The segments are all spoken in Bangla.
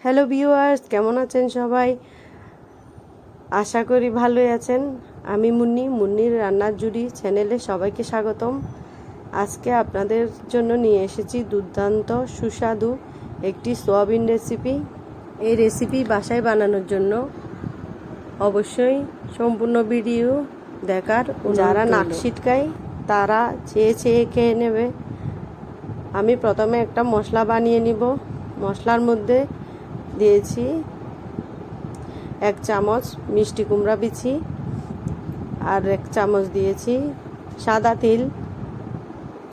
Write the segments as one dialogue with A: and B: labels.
A: হ্যালো ভিউয়ার্স, কেমন আছেন সবাই? আশা করি ভালোই আছেন। আমি মুন্নির রান্নার জুড়ি চ্যানেলে সবাইকে স্বাগতম। আজকে আপনাদের জন্য নিয়ে এসেছি দুর্দান্ত সুস্বাদু একটি সোয়াবিন রেসিপি। এই রেসিপি বাসায় বানানোর জন্য অবশ্যই সম্পূর্ণ ভিডিও দেখার, যারা নাক ছিটকায় তারা চেয়ে চেয়ে খেয়ে নেবে। আমি প্রথমে একটা মশলা বানিয়ে নিব। মশলার মধ্যে দিয়েছি 1 চামচ মিষ্টি কুমড়া বিচি, আর 1 চামচ দিয়েছি সাদা তিল,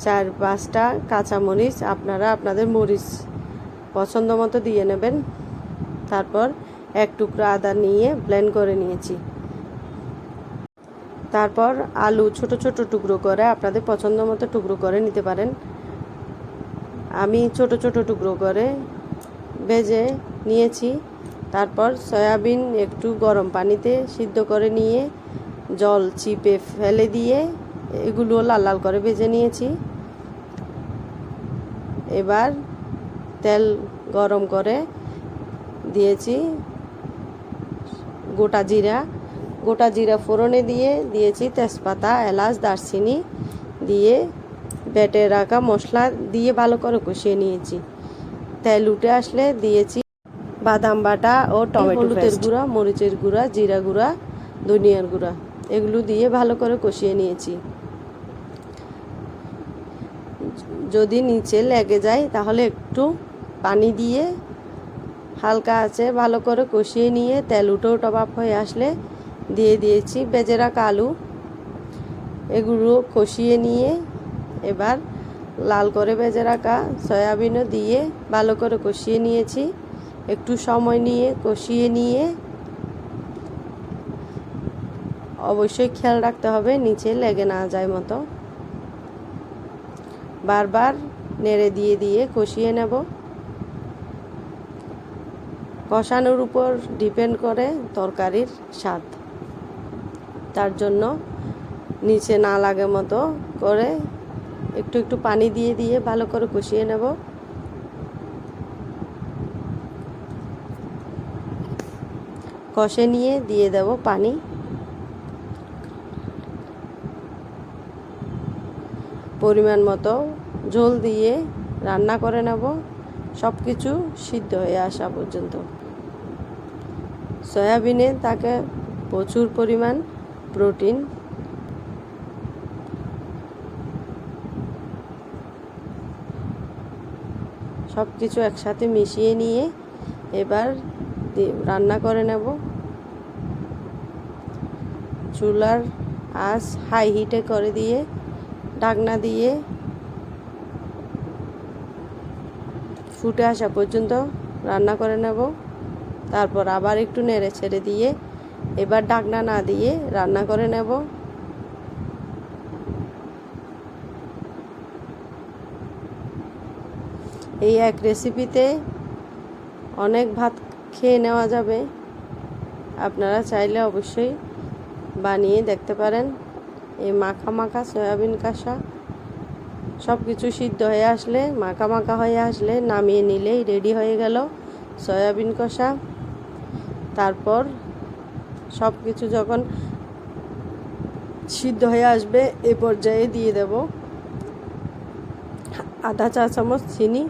A: 4-5টা কাঁচামরিচ, আপনারা আপনাদের মরিচ পছন্দ মতো দিয়ে নেবেন। তারপর 1 টুকরো আদা নিয়ে ব্লেন্ড করে নিয়েছি। তারপর আলু ছোট ছোট টুকরো করে আপনাদের পছন্দ মতো টুকরো করে নিতে পারেন। আমি ছোট ছোট টুকরো করে ভেজে নিয়েছি। তারপর সয়াবিন একটু গরম পানিতে সিদ্ধ করে নিয়ে জল চিপে ফেলে দিয়ে এগুলো লাল লাল করে ভেজে নিয়েছি। এবার তেল গরম করে দিয়েছি গোটা জিরা ফোড়নে দিয়েছি তেজপাতা, এলাচ, দারচিনি দিয়ে বেটে রাখা মশলা দিয়ে ভালো করে কষিয়ে নিয়েছি। তেল উঠে আসলে দিয়েছি বাদাম বাটা ও টমেটো, হলুদের গুঁড়া, মরিচের গুঁড়া, জিরা গুঁড়া, ধনিয়ার গুঁড়া, এগুলো দিয়ে ভালো করে কষিয়ে নিয়েছি। যদি নিচে লেগে যায় তাহলে একটু পানি দিয়ে হালকা আছে ভালো করে কষিয়ে নিয়ে তেল উঠে ভাপ হয়ে আসলে দিয়েছি ভেজে রাখা আলু। এগুলো কষিয়ে নিয়ে এবার লাল করে ভেজে রাখা সয়াবিনও দিয়ে ভালো করে কষিয়ে নিয়েছি। একটু সময় নিয়ে কষিয়ে নিয়ে অবশ্যই খেয়াল রাখতে হবে নিচে লেগে না যায় মতো। বারবার নেড়ে দিয়ে কষিয়ে নেব। কষানোর উপর ডিপেন্ড করে তরকারির স্বাদ। তার জন্য নিচে না লাগে মতো করে একটু পানি দিয়ে ভালো করে কষিয়ে নেব। কষে নিয়ে দিয়ে দেব পানি। পরিমাণ মতো ঝোল দিয়ে রান্না করে নেব সব কিছু সিদ্ধ হয়ে আসা পর্যন্ত। সয়াবিনে থাকে প্রচুর পরিমাণ প্রোটিন। সব কিছু একসাথে মিশিয়ে নিয়ে এবার রান্না করে নেব। চুলার আঁচ হাই হিটে করে দিয়ে ঢাকনা দিয়ে ফুটে আসা পর্যন্ত রান্না করে নেব। তারপর আবার একটু নেড়ে ছেড়ে দিয়ে এবার ঢাকনা না দিয়ে রান্না করে নেব। এই এক রেসিপিতে অনেক ভাত খেয়ে নেওয়া যাবে। আপনারা চাইলে অবশ্যই বানিয়ে দেখতে পারেন। এই মাখা সয়াবিন কষা সব কিছু সিদ্ধ হয়ে আসলে মাখা হয়ে আসলে নামিয়ে নিলেই রেডি হয়ে গেল সয়াবিন কষা। তারপর সব কিছু যখন সিদ্ধ হয়ে আসবে এ পর্যায়ে দিয়ে দেব আধা চা চামচ চিনি।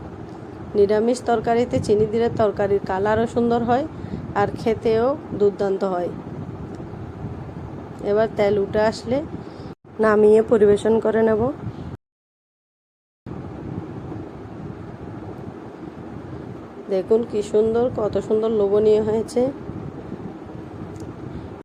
A: নিরামিষ তরকারিতে চিনি দিলে তরকারির কালারও সুন্দর হয় আর খেতেও দুর্দান্ত হয়। এবার তেল উঠে আসলে নামিয়ে পরিবেশন করে নেব। দেখুন কি সুন্দর, কত সুন্দর লোভনীয় হয়েছে।